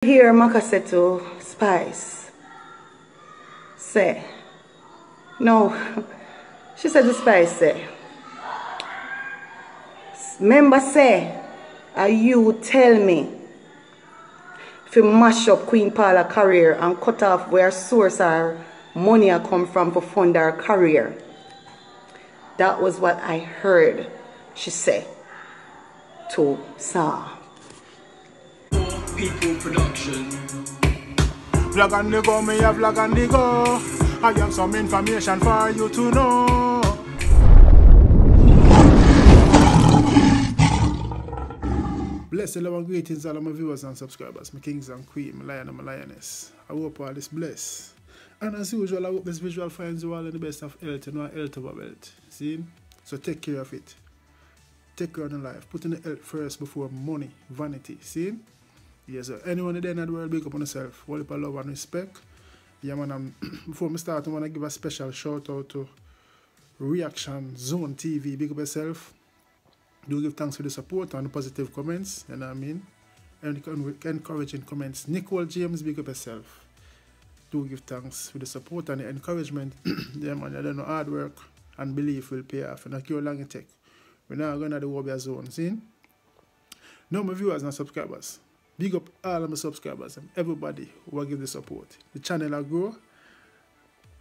Here, Maka said to Spice, say, no, she said to Spice, say, remember say, you tell me, if you mash up Queen Paula career and cut off where source our money come from to fund our career. That was what I heard she said to Sam. People production. Vlog on the go, me a vlog on the go. I have some information for you to know. Blessed love and greetings all of my viewers and subscribers, my kings and queens, my lion and my lioness. I hope all is blessed. And as usual, I hope this visual finds you all in the best of health and not health over wealth. See? So take care of it. Take care of your life. Put in the health first before money, vanity. See? Yes, sir. Anyone in the world, big up on yourself. Hold up love and respect. Yeah, man. Before I start, I want to give a special shout out to Reaction Zone TV. Big up yourself. Do give thanks for the support and the positive comments. You know what I mean? And encouraging comments. Nicole James, big up yourself. Do give thanks for the support and the encouragement. Yeah, man. I don't know, hard work and belief will pay off. And I care long it take. We're now going to the OB3 zone. See? Now, my viewers and subscribers. Big up all of my subscribers and everybody who will give the support. The channel will grow.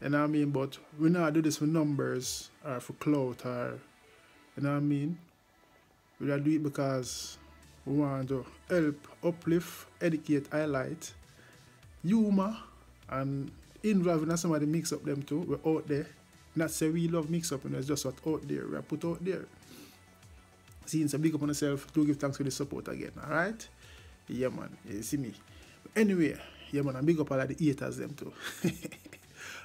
You know what I mean? But we not do this for numbers or for clout or, you know what I mean? We do it because we want to help, uplift, educate, highlight, humor, and involving somebody mix up them too. We're out there. Not say we love mix up, it's just what out there. We are put out there. See, so big up on yourself. Do give thanks for the support again, alright? Yeah, man. You see me. But anyway, yeah, man. I'm big up all of the haters them too.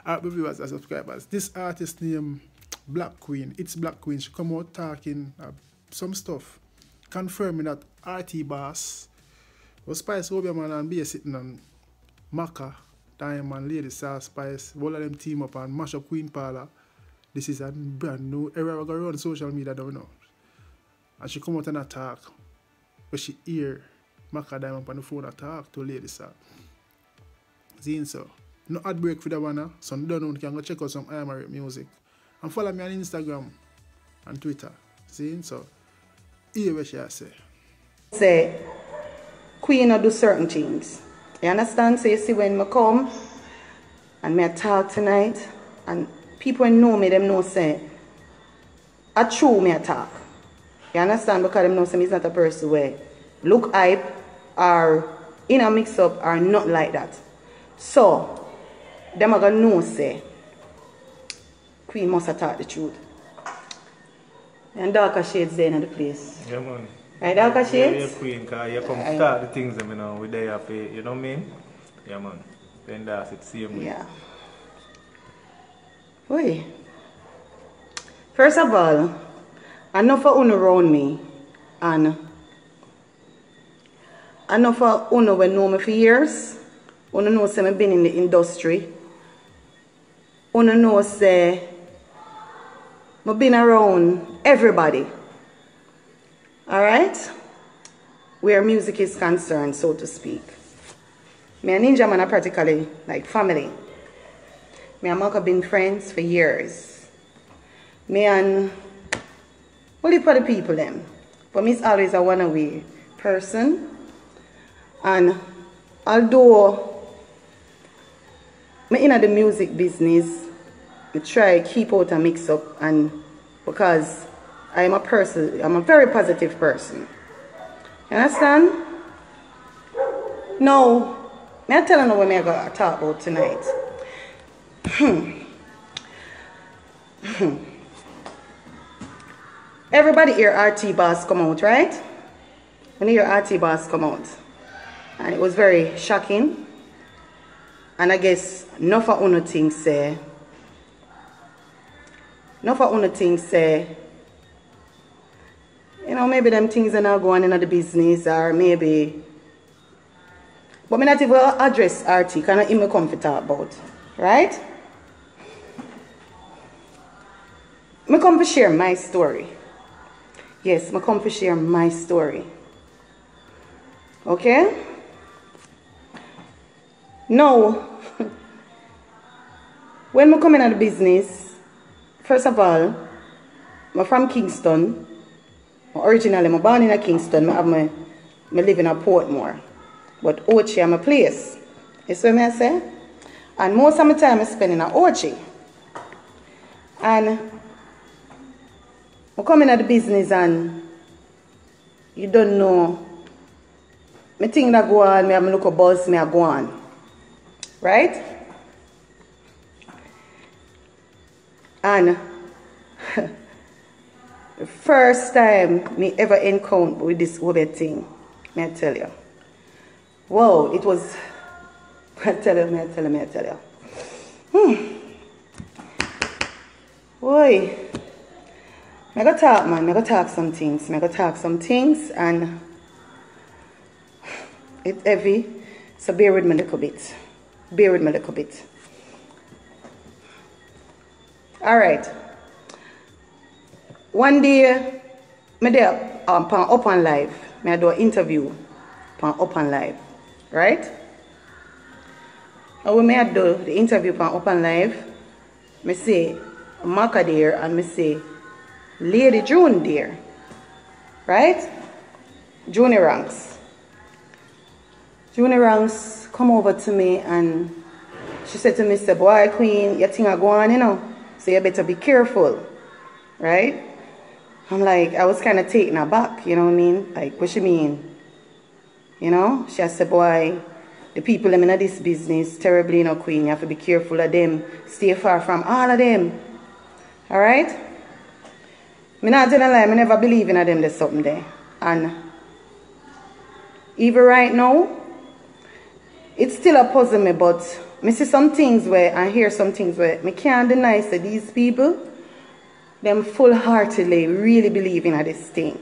Alright, viewers and subscribers. This artist named Black Queen, Hitz Black Queen, she come out talking some stuff, confirming that RT Boss was Spice OB man and be sitting on Maka, Diamond, Lady Star Spice, all of them team up and mash up Queen Paula. This is a brand new era we go around social media, don't know. And she come out and attack, but she hear Maka Diamond on the phone attack to Lady Star. See, so no ad break for that one, so you don't know, you can go check out some IMR music. And follow me on Instagram and Twitter. See, so hear what she say. Say, Queen do certain things. You understand? So you see when I come and I talk tonight, and people know me, them know say, I true me talk. You understand? Because them know say me is not a person where look hype or in a mix up or not like that. So, them are gonna know say, Queen must have talk the truth. And darker shades there in the place. Yeah, man. Right, darker shades? Yeah, Queen, because you come start the things you know, with their pay, you know what I mean? Yeah, man. Then that's it, same way. Yeah. Wait. First of all, enough of uno around me, and enough of uno when know me for years. Uno know say I've been in the industry. Uno know say I've been around everybody. Alright? Where music is concerned, so to speak. Me and Ninjaman are practically like family. Me and Mark have been friends for years. Me and what do you put the people them? But me's always a one-away person. And although me in the music business, I try to keep out a mix up, and because I am a person, I'm a very positive person. You understand? Now, I'm telling you what I'm going to talk about tonight. Everybody hear RT Boss come out, right? When you hear RT Boss come out. And it was very shocking. And I guess enough of uno things say. Enough of uno things say. You know, maybe them things are not going into the business, or maybe. But me not even address RT, cannot even come to talk about. Right? I come to share my story. Yes, I come to share my story. Okay? Now, when I come in the business, first of all, I'm from Kingston. Originally, I'm born in Kingston. I live in Portmore. But Ochi, I'm a place. You see what I say? And most of my time I spend in Ochi. And I come in the business and you don't know. I think that go on, I look at buzz, I go on. Right? And the first time me ever encounter with this OB thing, may I tell you. Whoa, it was, may I tell you. Boy, I gotta talk, man. I gotta talk some things. And it's heavy, so bear with me a little bit. Alright. One day, I there up on live. I do an interview up on live. Right? And when I do the interview up on live, I say Maka there and I say Lady June there. Right? Junior Ranks come over to me and she said to me, say, boy, Queen, your thing are going, you know, so you better be careful. Right? I'm like, I was kind of taken aback, you know what I mean? Like, what she mean? You know? She said, boy, the people in this business, terribly, you know, Queen, you have to be careful of them. Stay far from all of them. Alright? I'm not telling a lie, I never believe in them, there's something there. And even right now, it's still a puzzle me, but I see some things where, I hear some things where I can't deny that these people, them full-heartedly really believe in this thing.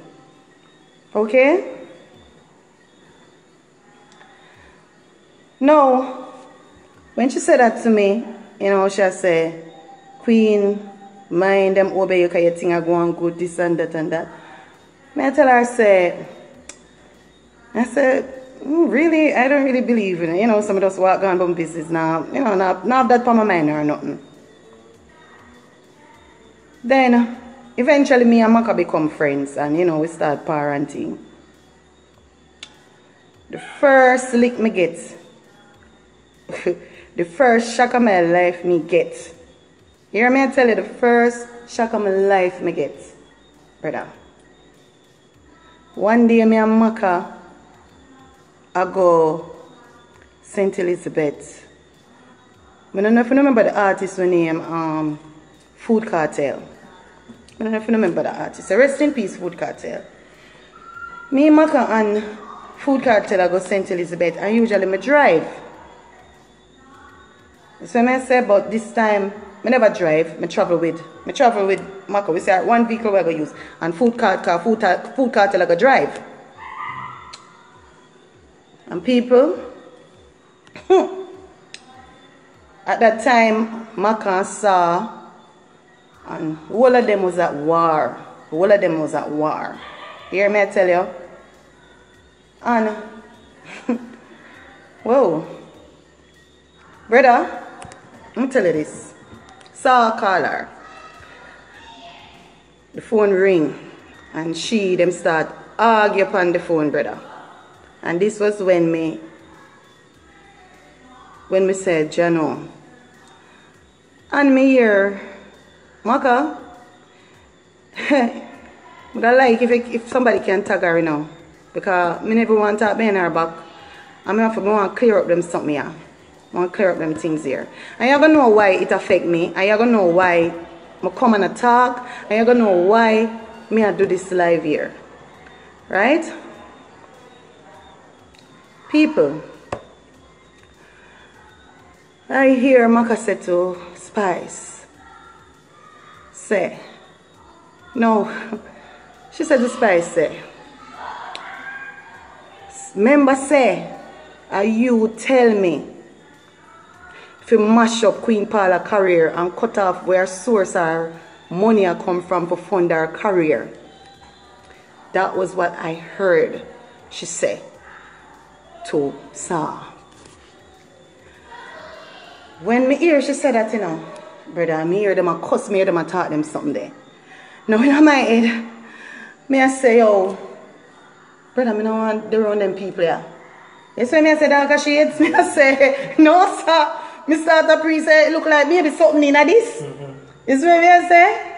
Okay? Now, when she said that to me, you know, she said, Queen, mind them obey you because you think I go on good, this and that and that. I tell her, I said, really, I don't really believe in it. You know, some of us walk on from business now, you know, not have that on my mind or nothing. Then, eventually me and Maka become friends and, you know, we start parenting. The first lick me get, the first shock of my life me get. Hear me I tell you, the first shock of my life me get, brother. One day me and Maka, I go St. Elizabeth. I don't know if you remember the artist who named Food Cartel. I don't know if you remember the artist. So rest in peace, Food Cartel. Me, Maka, and Food Cartel I go St. Elizabeth, and usually I drive. So I say, but this time I never drive. I travel with Maka. We say one vehicle I go use, and Food Cartel I go drive. And people, at that time, Maka saw, and all of them was at war. Hear me I tell you? And, whoa. Brother, let me tell you this. Saw a caller. The phone ring. And them start argue upon the phone, brother. And this was when me said, Jano. And me hear, Maka, but I like if somebody can tag her, you know, because me never want to talk behind her back. I want to clear up them something here. I want to clear up them things here. And you're going to know why it affect me. And you're going to know why I come and talk. And you're going to know why me I do this live here. Right? People, I hear Maka say to Spice, say, no, she said to Spice, say, remember say, you tell me if you mash up Queen Paula career and cut off where source our money come from to fund her career. That was what I heard she said to Sa. when me hear she said that, you know, brother, me hear them a cuss, me hear them a talk them something there. Now in my head, me I say, yo, brother, me don't want to run them people here. You see me I say, dark shades? Me I say, no sir. Me start to pray, say, look like maybe something in this. You see me I say?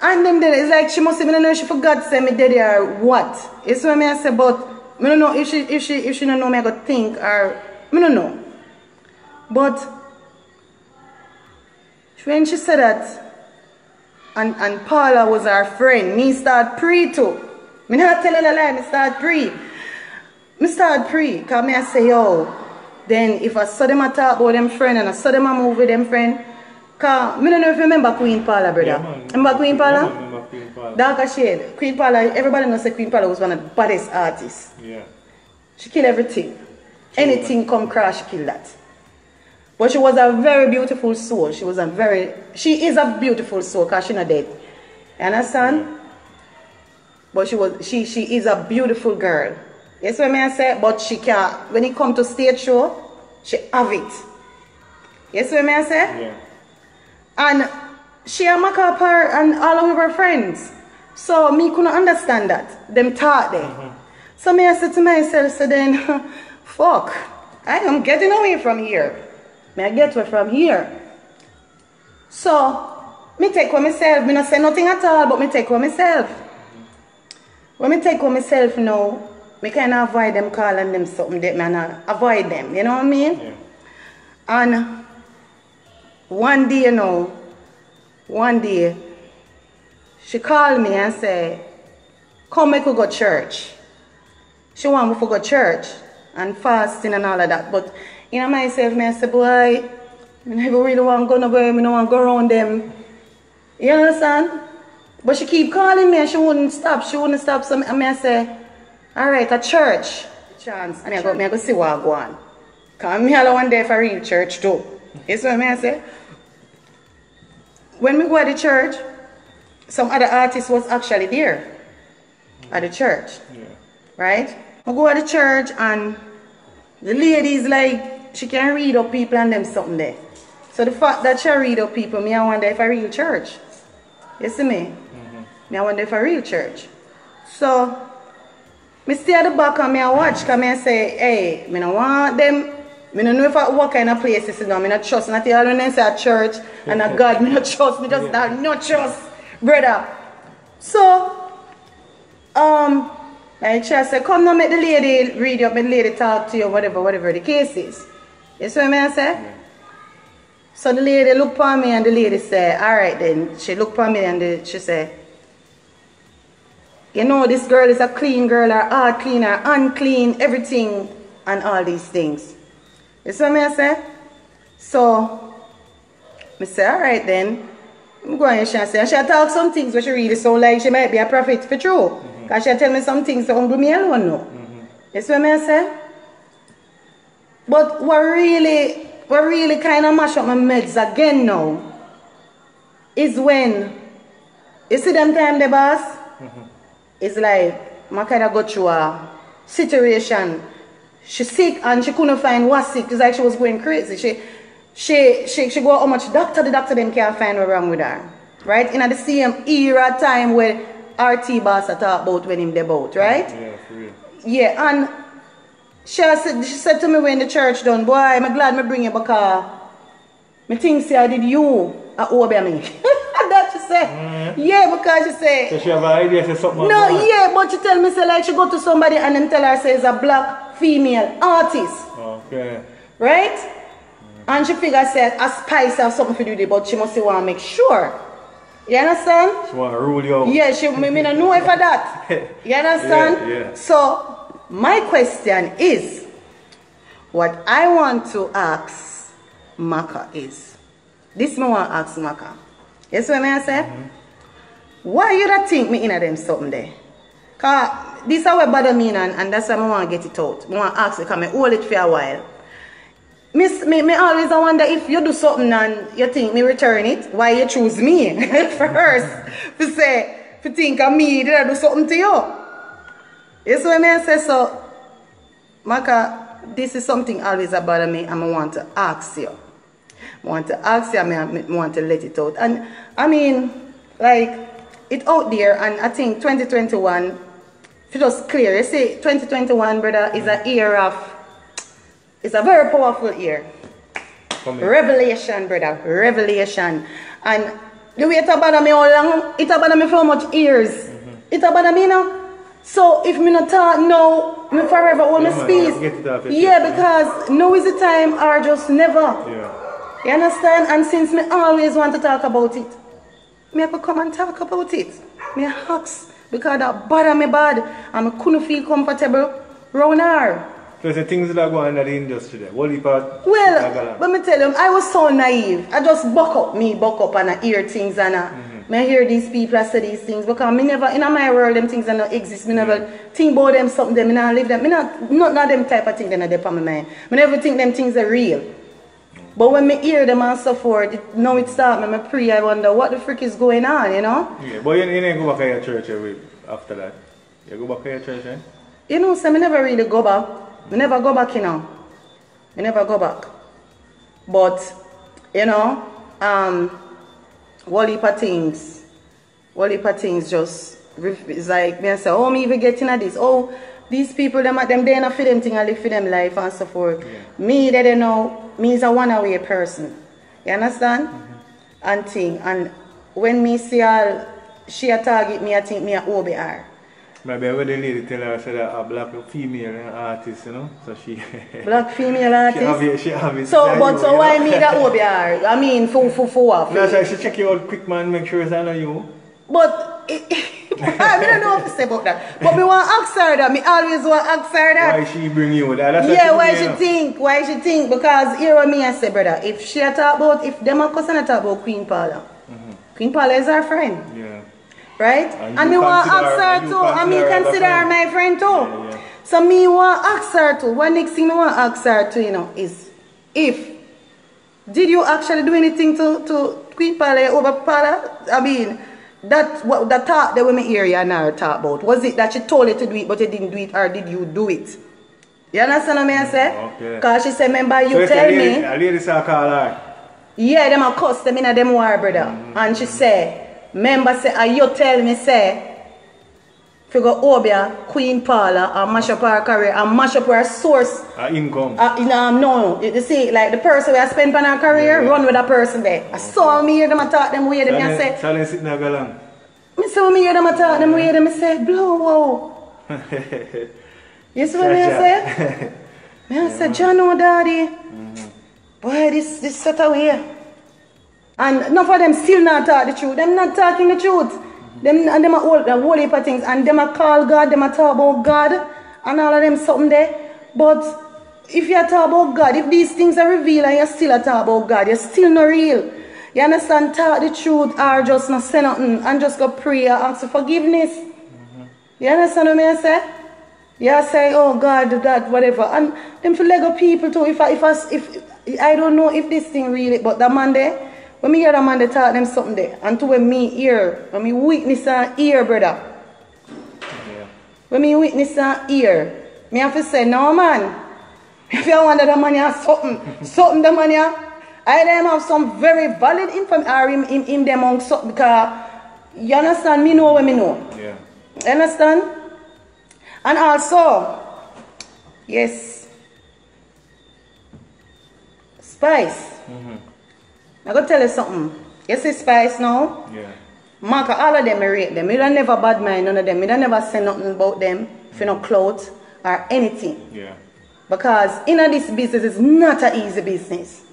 And them dead, it's like she must even know she forgot to say me dead or what. You see me I say, but I don't know if she don't know me I got think or I don't know. But when she said that, and Paula was our friend, me start pray too. Me not tell her a lie, me start pray. Me start pray, because me I say, yo, then if I saw them a talk about them friend and I saw them a move with them friend, because I don't know if you remember Queen Paula, brother. Yeah, remember Queen Paula? Yeah, remember Queen Paula. Darker shade. Queen Paula, everybody knows that Queen Paula was one of the baddest artists. Yeah. She killed everything. Anything come crash, she killed that. But she was a very beautiful soul. She is a beautiful soul because she's not dead. You understand? Yeah. But she is a beautiful girl. That's what I say. But she can't, when it comes to stage show, she have it. Yes, what I say? Yeah. And she and Maka and all of her friends. So me couldn't understand that. Them taught there. So me I said to myself, so then, fuck, I am getting away from here. May I get away from here? So, me take with myself. Me not say nothing at all, but me take with myself. When me take with myself now, me kind of avoid them calling them something that me avoid them. You know what I mean? Yeah. And one day, you know, she called me and said, come make we go to church. She want me to go to church and fasting and all of that. But you know myself, I say, boy, I never really want to go nowhere, I don't want to go around them. You understand? But she keep calling me and she wouldn't stop. So I say, all right, at church. Chance. And I go see what I go on. Because I don't want there for real church too. You see what I say? When we go to the church, some other artist was actually there at the church. Yeah. Right? I go to the church and the lady is like, she can read up people and them something there. So the fact that she read up people, me I wonder if a real church. You see me? Me I wonder if a real church. So, me stay at the back and me I watch, because me I say, hey, me don't want them. Me don't know if what kind of place this is now. Me not trust. Not all when they say a church and a God, me not trust. Me just not trust, brother. So, like she said, come now make the lady read up, make the lady talk to you, whatever the case is. You see what I say? Yeah. So the lady looked for me and the lady said, alright then. She looked for me and she said, you know this girl is a clean girl or hard clean or unclean, everything and all these things. You see what I say? So, I say, alright then. I'm going and she say, and she talk some things where she really sound like she might be a prophet for true. Because she tell me some things that don't do me alone now. You see what I say? But what really kind of mash up my meds again now is when, you see them time the boss? It's like, I kind of go through a situation. She's sick and she couldn't find what's sick. It's like she was going crazy. She go how much doctor the doctor them can't find what wrong with her. Right? In the same era time where RT boss talk about when him about, right? Yeah, for real. Yeah, and she said to me when the church done, boy, I'm glad me bring you because me think say I did you at OB3. That she said. Yeah, because she said. So she have an idea say something. No, yeah, but she tell me say like she go to somebody and then tell her say it's a black female artist. Okay. Right? And she figure say a spice have something to do with it, but she must want to make sure. You understand? She want to rule you out. Yeah, she me not know for that. You understand? Yeah. So my question is, what I want to ask Maka is, this me want to ask Maka. You see what I say? Why you don't think me in them something there? Because this is what bother me and that's why I want to get it out. I want to ask it because I hold it for a while. Me always wonder if you do something and you think me return it, why you choose me first to think of me, did I do something to you? You see what I say? So, Maka, this is something always bother me and I want to ask you. want to ask you, I want to let it out. And I mean, like, it's out there, and I think 2021, if it was clear, you see, 2021, brother, is a year of, it's a very powerful year. Revelation, brother, revelation. And the way it bother me all along, it bother me for how much years. It bother me now. So if me not talk now, me forever hold my peace. Yeah, because now is the time or just never. Yeah. You understand? And since me always want to talk about it, me have to come and talk about it. Me ask because that bother me bad and I couldn't feel comfortable around her. So the things that go on in the industry there. What part? Well, let me tell you, I was so naive. I just buck up and I hear things and I hear these people I say these things because me never, in my world, them things that don't exist. Me never think about them, something, them, me not live them. Me not them type of thing that are on my mind. Me never think them things are real. But when me hear them and so forth, now it starts me pray, I wonder what the frick is going on, you know? Yeah, but you didn't go back to your church after that. You go back to your church, eh? You know, so me never really go back. Me never go back, you know. Me never go back. But, you know, whole heap of things just, it's like, me I say, oh, me even getting at this. Oh, these people, them they not for them thing, I live for them life and so forth. Yeah. Me, they don't know, me is a one-away person. You understand? And thing. And when me see all, she a target me, I think me a OB3. Maybe when the lady tell her said a black female artist, you know, so she black female artist. She have it. So, but so why me that OB3? I mean, for what? No, so she check you out quick, man, make sure it's not you. But I don't know what to say about that. But me want to ask her that. Me always want to ask her that. Why she bring you that? That's yeah, why she think? Why she think? Because here what me I say, brother. If she talk about, if them are cousin talk about Queen Paula, Queen Paula is our friend. Yeah. Right? And me want to ask her too. And me consider her my friend too. Yeah, yeah. So me want to ask her too. One next thing me want to ask her too, you know, is did you actually do anything to Queen Paula over Paula? I mean, that what the talk that we hear you and her talk about. Was it that she told you to do it but you didn't do it, or did you do it? You understand what I say? Okay. Because she said, remember you so tell me. A lady saw call her. Yeah, them a cuss them in a them war, brother. And she said, remember say, you tell me say, if you go over Queen Paula and mash up her career and mash up her source. Her income. No, you see, like the person who I spend on her career, run with that person there. I saw me hear them talk them way, them I say. Silent sitting there go long. I saw me hear them talk them way, them I say, blow, wow. You see what I say? I said, John, oh daddy. Boy, this set away. And enough of them still not talk the truth. Them not talking the truth. Them and them are all the whole heap of things, and them are call God, them are talk about God, and all of them something there. But if you talk about God, if these things are revealed and you still talk about God, you're still not real. You understand? Talk the truth or just not say nothing and just go pray and ask for forgiveness. You understand what I say? You say, oh God, that, whatever. And them for Lego people too. If I don't know if this thing really, but that man there. When me hear that man, they talk them something there. And to when me hear, when me witness and hear, brother. Yeah. When me witness and hear, me have to say, no man. If you want that man have something the man here, I them have some very valid information in them among something, because you understand, me know what me know. Yeah. You understand? And also, yes, Spice. I'm going to tell you something. You see Spice now? Yeah. Mark, all of them I rate them. I don't never bad mind none of them. I don't never say nothing about them for no clothes or anything. Yeah. Because in this business is not an easy business.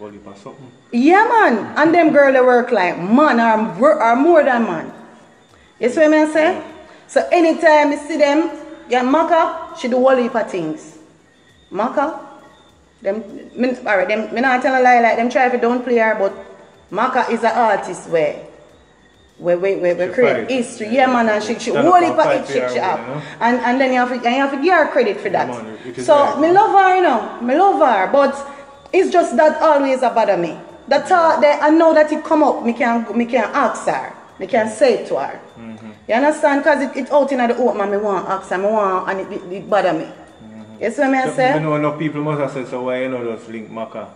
Well, you pass something? Yeah, man. And them girls they work like man or more than man. You see what I say? Yeah. So anytime you see them, yeah, Maka, she do all heap of things. Maka. Alright, me not tell a lie, like them try to don't play her, but Maka is an artist where create history. Yeah, man, and she only put it she up. And then you have to give her credit for that. So me love her, you know. Me love her, but it's just that always bother me. The thought that I know that it come up, me can ask her. Me can say it to her. You understand? Because it's out in the open and me want to ask her, and it bother me. You see what I say? You know enough people must have said, so why you know just link Maka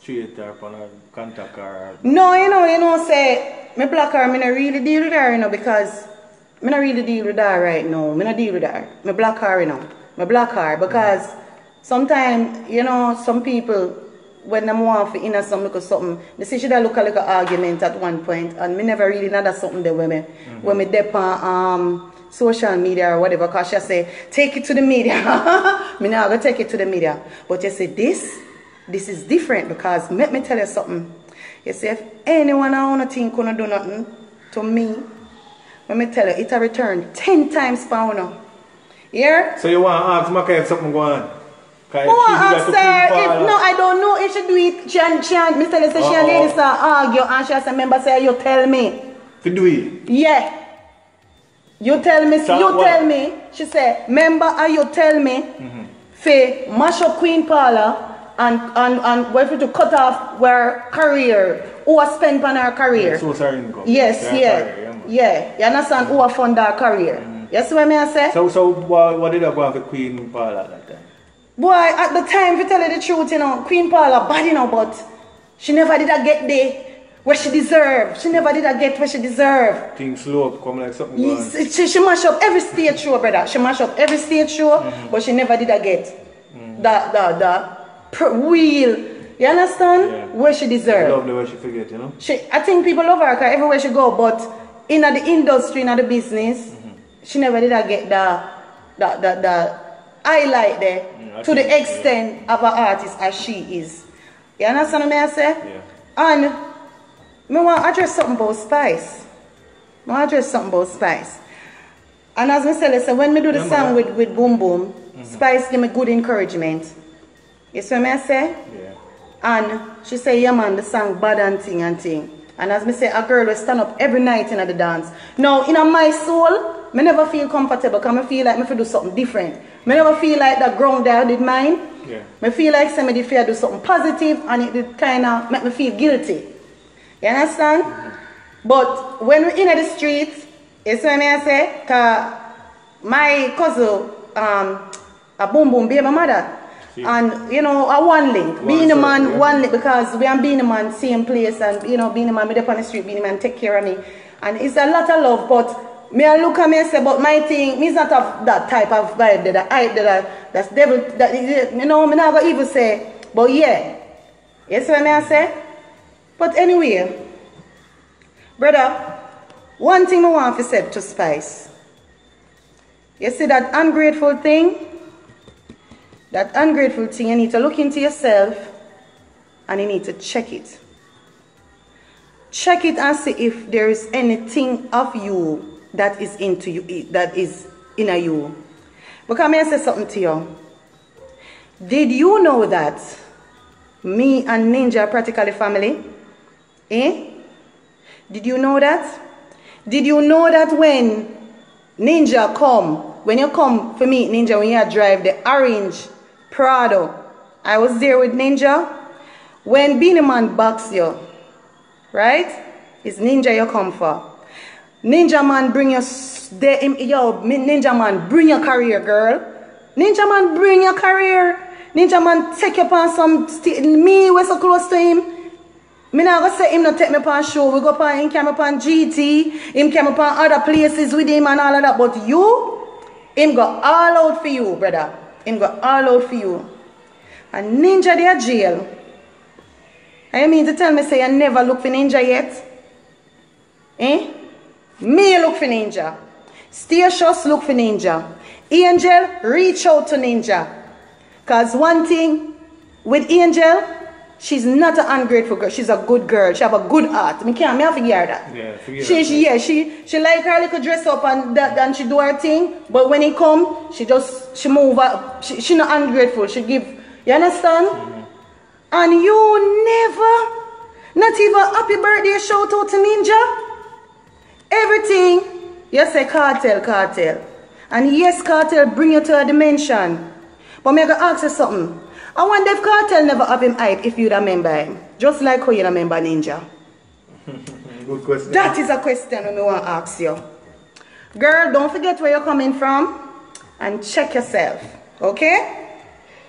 straight or on a contact her? No, say, me block her, me not really deal with her, because me not really deal with her right now. Me not deal with her. Me block her, Me block her because sometimes, some people, when them want to inner some look something, they say should I look like an argument at one point, and me never really know that something there when me dep on social media or whatever, because she say, take it to the media. Me now go take it to the media. But you say this is different, because let me tell you something. You say if anyone I wanna think gonna do nothing to me, let me tell you, it a return 10 times pound. Yeah? So you want to ask Maka if something going on? No, I don't know if she do it. She Mr. Lisa, she and lady start argue, and she has a member say, you tell me. To do it? Yeah. You tell me, tell me. She say, member, you tell me, for mash up Queen Paula and wait for to cut off her career, who has spent on her career. So sorry, income. Yes, yeah. You understand who has fund her career. You see what I say? So what did I go on for Queen Paula at that time? Boy, at the time, to tell you the truth, Queen Paula bad, but she never did get there where she deserved. She never did get where she deserved. Things slow up, come like something going. She mash up every stage show, brother. She mash up every stage show, but she never did get the wheel. You understand? Yeah. Where she deserved. I love the way she forget, I think people love her because everywhere she go, but in the industry, in the business, she never did get the highlight there to the extent of an artist as she is. You understand what I say? Yeah. And I want to address something about Spice. And as I said, when I do the song with Boom Boom, Spice give me good encouragement. You see what I say? Yeah. And she say, yeah man, the song bad and thing. And as I say, a girl will stand up every night in the dance. Now, in my soul, I never feel comfortable because I feel like I do something different. I never feel like that ground there did mine. Yeah. I feel like somebody feel do something positive, and it did kind of make me feel guilty. You understand? But when we're in the streets, it's when I say, cause my cousin, a Boom Boom baby mother. And a one link, being a man, one link, because we are being a man, same place, and being a man, me up on the street, being a man, take care of me. And it's a lot of love, but me I look at me and say, but my thing, me's not of that type of vibe that's devil, me not gonna even say, but yeah. Yes, what I say? But anyway, brother, one thing I want to say to Spice. You see that ungrateful thing? That ungrateful thing, you need to look into yourself and you need to check it. Check it and see if there is anything of you that is into you, that is in you. Because may I say something to you? Did you know that me and Ninja are practically family? Did you know that? Did you know that when Ninja when you come for me, Ninja, when you drive the orange Prado, I was there with Ninja. When Beanie Man box you, right? It's Ninja you come for. Ninja Man bring your Ninja Man bring your career, girl. Ninja Man bring your career. Ninja Man take you upon some me we're so close to him. Me not gonna say him not take me upon show. We go upon him came upon GT, him came upon other places with him and all of that. But you, him go all out for you, brother. Him go all out for you. And Ninja they are jail. And you mean to tell me say you never look for Ninja yet? Me look for Ninja. Statius look for Ninja. Angel, reach out to Ninja. Because one thing with Angel, she's not an ungrateful girl. She's a good girl. She have a good heart. Me have to hear that. Yeah, she like her little dress up and she do her thing. But when it come, she move up. She not ungrateful. She give. You understand? And you never, not even happy birthday shout out to Ninja. Everything, you say cartel. And yes, cartel bring you to a dimension. But I'm going to ask you something. I wonder if cartel never have him hype if you remember him. Just like how you remember Ninja. Good question. That is a question I want to ask you. Girl, don't forget where you're coming from. And check yourself. Okay?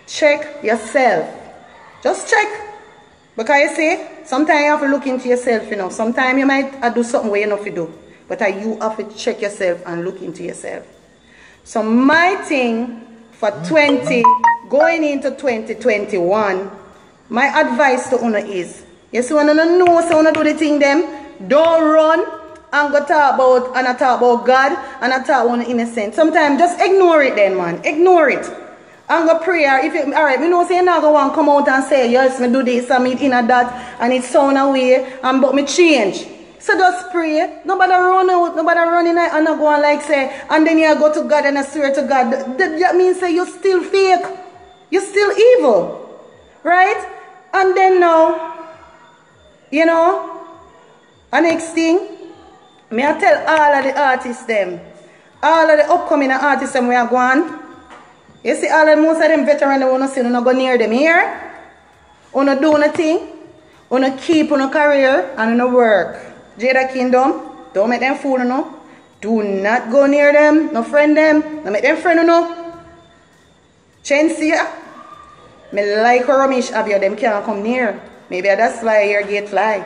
Check yourself. Just check. Because you see, sometimes you have to look into yourself, you know. Sometimes you might do something where you know to do. But you have to check yourself and look into yourself. So my thing for going into 2021, my advice to Una is, you see, when you know so you do the thing them, don't run and go talk about God and I talk about innocent. Sometimes just ignore it then, man. Ignore it. And go prayer. If you alright, we know say you're not going to come out and say, yes, me do this and me in a that and it sound away and but me change. So just pray. Nobody run out, nobody run in and not go and like say, and then you go to God and I swear to God. That means say you're still fake. You're still evil. Right? And then now, you know, the next thing, me I tell all of the artists them, all of the upcoming artists them we are going. You see all of most of them veterans they wanna see you not go near them here. You not do nothing, you not keep on a career and you not work. Jada Kingdom, don't make them fool you know. Do not go near them, no friend them, don't make them friend you know. Chensia, me like Romish Abia, them can't come near. Maybe that's why your gate fly.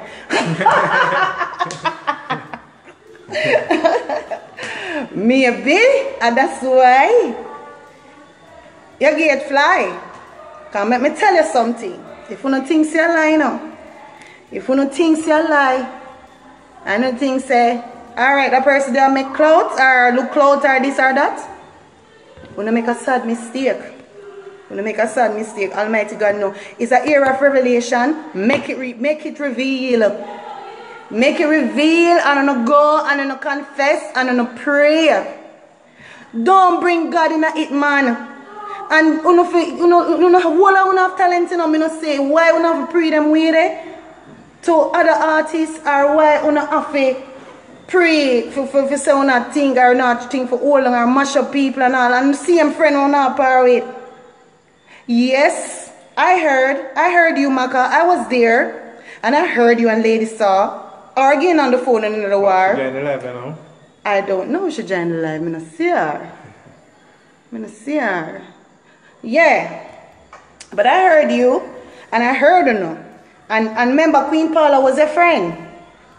Maybe, and that's why your gate fly. Come let me tell you something. If you don't think you're lying now, if you don't think you're lying, and you think say, alright, that person there make clothes or look clothes or this or that, you don't make a sad mistake. When you make a sad mistake, Almighty God know. It's an era of revelation. Make it reveal. Make it reveal and you go and you confess and you pray. Don't bring God in it, man. And you know have talent, you know, me no say why you have to pray them with it to other artists or why you have to pray for say you not think or not think for all long or mash up people and all and same friend you not par with. Yes, I heard you, Maka. I was there, and I heard you and Lady Saw arguing on the phone in the war. She joined the live, you know? I don't know if she joined the live. I don't see her. Yeah, but I heard you, and I heard her no. And remember, Queen Paula was a friend.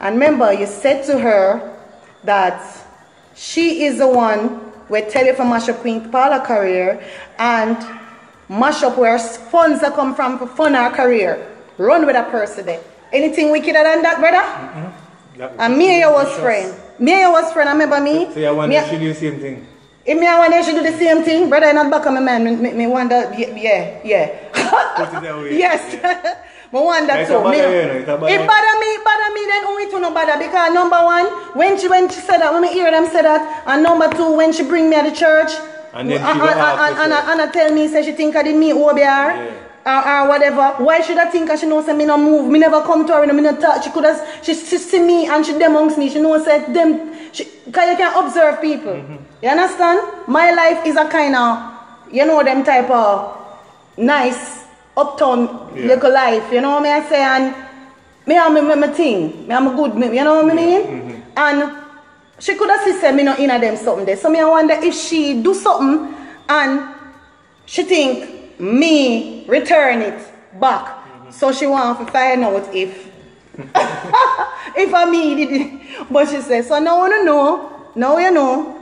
And remember, you said to her that she is the one who tell you for mash up Queen Paula career and mash up where funds that come from for fund our career. Run with that person there. Anything wickeder than that, brother? And me and you was friend. Me and you was friend, remember me? So you want to do the same thing? If me and one day should do the same thing, brother, I'm not back on my man. Me wonder, yeah. Put it away. Yes. I wonder too. It bother me, then only to no bother. Because number one, when she said that, when I hear them say that, and number two, when she bring me to the church, and then she tell me, say she think I did me OBR or whatever. Why should I think she knows me no move? Me never come to her and me no touch. She see me and she amongst me. She knows that them. Because you can observe people. You understand? My life is a kind of, you know, them type of nice uptown little life. You know what I say? And me have my thing. Me have a good, you know what I mean? And she could have said me not in them something there. So me I wonder if she do something and she think me return it back. So she want to find out if I me did it. But she said, so now you know. Now you know.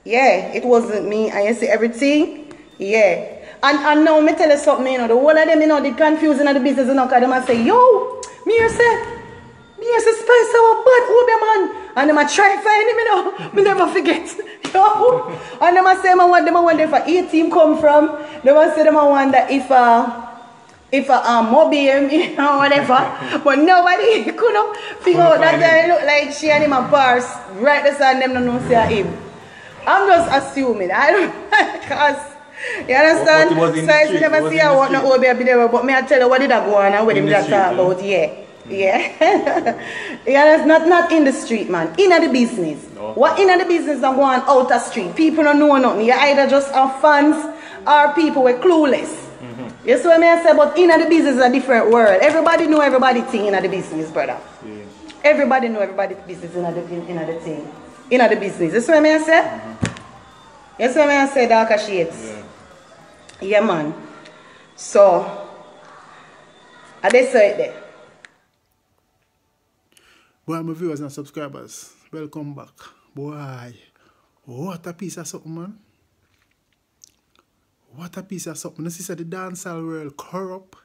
Yeah, it wasn't me. And you see everything. Yeah. And now me tell you something, you know, the whole of them, you know, they confusing of the business, you know, because they might say, yo, me say Spice our bad OB man. And they might try to find him, you know. Me never forget. Yo. And they might say, I wonder if a A-team come from. They might say, I wonder if mobile, you know, whatever. But nobody could figure out that guy look like she and him a purse. Right there, and them don't know say him. I'm just assuming. I don't, because, you understand? So I never see her what no OB be there, but me I tell you what did I go on and what him that talk about, yeah. Yeah, not in the street, man. In the business. No. What in the business are going out the street? People don't know nothing. You either just have fans or people were clueless. You see what I say? But in the business is a different world. Everybody know everybody thing in the business, brother. Yeah. Everybody know everybody's business in the thing. In the business. You see what I say? You see what I say, darker shades? Yeah, man. So I they saw it there. Boy, my viewers and subscribers, welcome back. Boy, what a piece of something, man. What a piece of something. You see, the dancehall world corrupt,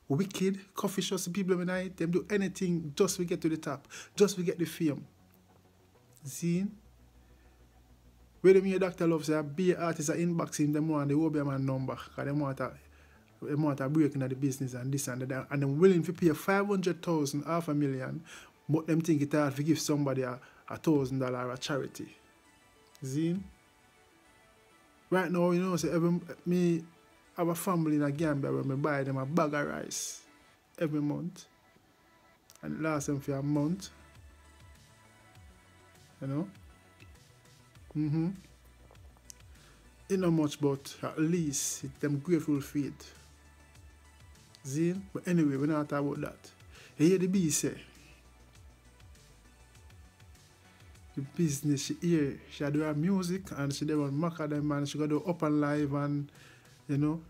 wicked, coffee shops, the people in the night, them do anything just to get to the top, just to get the fame. See? Where them your doctor loves say, be artists are inboxing them want the OB man number, because they want a break in the business and this and that, and them willing to pay 500,000, $500,000, but them think it's hard to give somebody $1,000 a charity. See? Right now, you know, say me have a family in a Gambia where I buy them a bag of rice every month. And it lasts them for a month. You know? It's not much, but at least it's them grateful feet. See? But anyway, we're not talking about that. You hear the bee say, the business she hear, she do her music and she do on them and she go do up and live and, you know.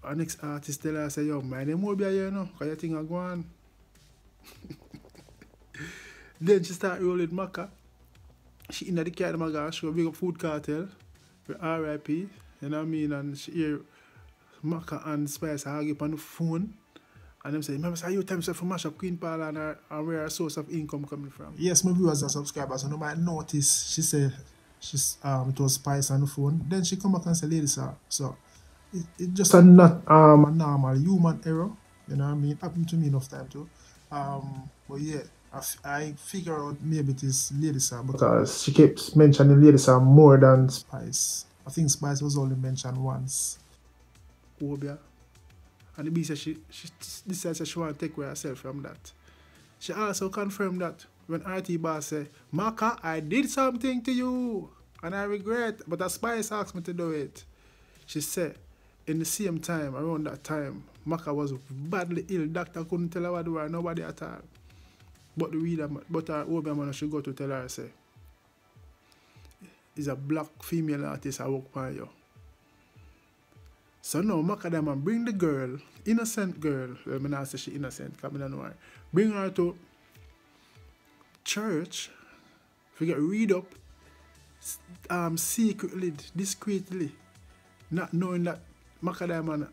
Our next artist tell her, say, yo, my name will be here, you know, because you think I go on. Then she start rolling Maca. She in the car, my she go big up Food Cartel with RIP, you know what I mean? And she hear Maca and Spice argue on the phone. And them say, remember, say, you time for mash up Queen Paula and where her source of income coming from. Yes, my viewers and subscribers, so no might notice, she said, it was Spice on the phone. Then she come back and say, ladies, sir, so it's just a not a normal human error, you know what I mean? Happened to me enough time too. But yeah, I figure out maybe it is Lady Sir because she keeps mentioning Lady Sir more than Spice. I think Spice was only mentioned once. Obia. And the B said she decides she want to take away herself from that. She also confirmed that when RT Boss said, Maca, I did something to you and I regret, but a Spice asked me to do it. She said, in the same time, around that time, Maca was badly ill. Doctor couldn't tell her what to do, nobody at all. But the reader, but her OB man should go to tell her, say, is a black female artist I work for you. So now, Macadam bring the girl, innocent girl, well, I not say she innocent, because I don't know her, bring her to church, forget read up, secretly, discreetly, not knowing that Macadam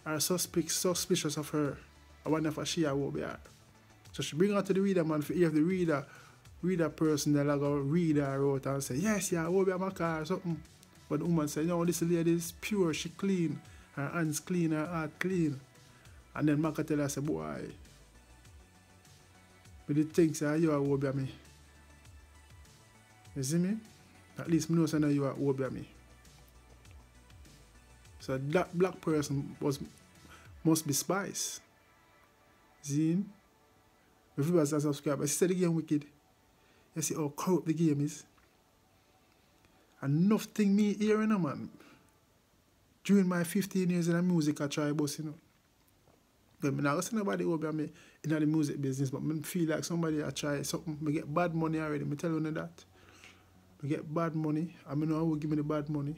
are suspicious of her. I wonder if she will be her. So she bring her to the reader man for if the reader person they'll go read her out and say, yes, yeah, I will be my car or something. But the woman said, no, this lady is pure, she clean, her hands clean, her heart clean. And then Maca tell her, say, boy, but the thing say, you are over me. You see me? At least I know say you are over me. So that black person must be Spice. See? If you guys are subscribers, she said the game wicked. You see how corrupt the game is. And nothing me hearing, man. During my 15 years in the music, I try boss, you know. But I'm not saying nobody over me in the music business, but I feel like somebody I try something. I get bad money already. I tell you that. I get bad money. I know who will give me the bad money.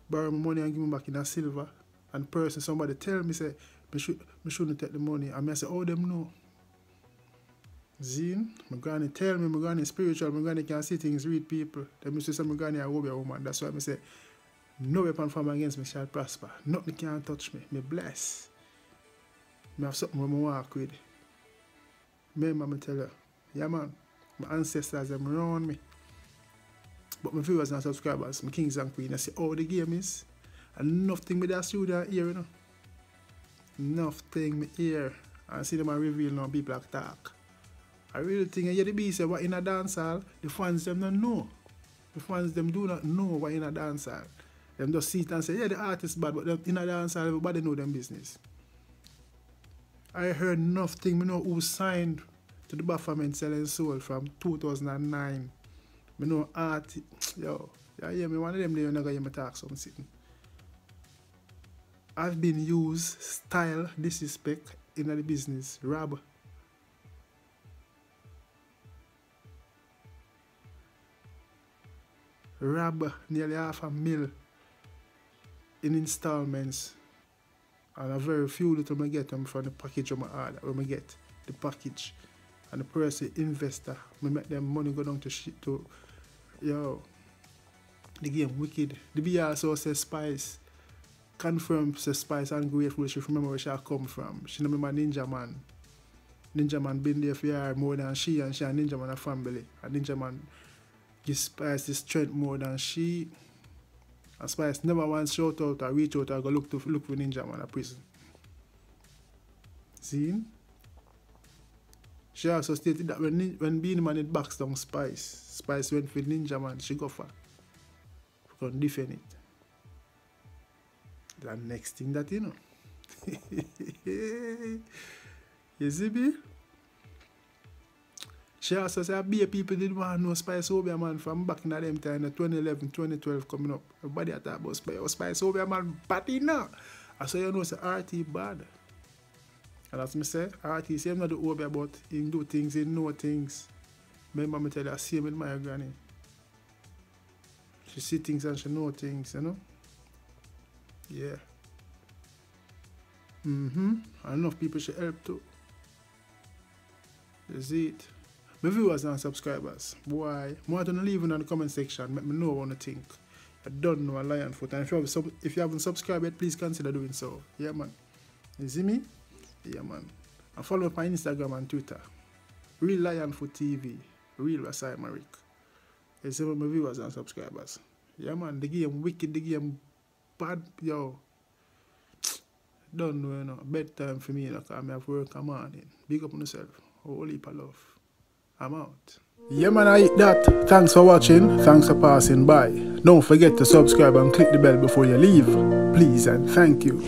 Borrow my money and give me back in a silver. And person, somebody tell me, say, I shouldn't take the money. And I say, oh, them know. Zine, my granny tell me, my granny spiritual, my granny can see things, read people. Then I say, my granny a woman. That's why I say, no weapon formed against me shall prosper. Nothing can touch me. Me bless. I have something I walk with. Remember, I tell you, yeah man, my ancestors them around me. But my viewers and subscribers, my kings and queens, I say, oh, the game is. And nothing me that studio here, you know. Nothing me here. And see them a reveal now, people like talk. I really think I hear the beast say what in a dancehall, the fans them don't know. The fans them do not know what in a dancehall. Them just see it and say, yeah, the artist bad, but in a dancehall, everybody know them business. I heard nothing, I know who signed to the Baphomet Selling Soul from 2009. I know art, yo, you hear me, one of them you're not going to hear me talk something. I've been used, style, disrespect in the business, rob. Rob nearly $500,000 in installments And a very few little I get them from the package of my order, when I get the package. And the person, investor, I make them money go down to shit to, yo, the game wicked. The BR also says Spice, confirm says Spice and grateful, she remember where she come from. She remember Ninjaman. Ninjaman been there for her more than she and Ninjaman a family. And Ninjaman give Spice the strength more than she. And Spice never once shout out or reach out or go look for Ninjaman a prison. See? She also stated that when Beenie Man it backs down Spice went for Ninjaman, she go for. She can defend it. The next thing that you know. You see me? She also said be people didn't want to know Spice Obia Man from back in them time, 2011, 2012 coming up. Everybody thought about Spice Obia Man party now. I saw you know say RT bad. And as I say, RT say I'm not the Obia, but he do things, he know things. Remember me tell you I see him with my granny. She see things and she know things, you know? Yeah. And enough people should help too. That's it. My viewers and subscribers, boy, I want to leave in the comment section, let me know what you think. I don't know a lion foot, and if you haven't subscribed yet, please consider doing so. Yeah, man. You see me? Yeah, man. And follow me on Instagram and Twitter. Real Lion Foot TV. Real Rasai Marik. You see my viewers and subscribers. Yeah, man. The game wicked, the game bad, yo. Don't know, you know. Bedtime for me, you know, because I have work a morning. Big up on yourself. Whole heap of love. I'm out. Yeah, man, I eat that. Thanks for watching. Thanks for passing by. Don't forget to subscribe and click the bell before you leave. Please and thank you.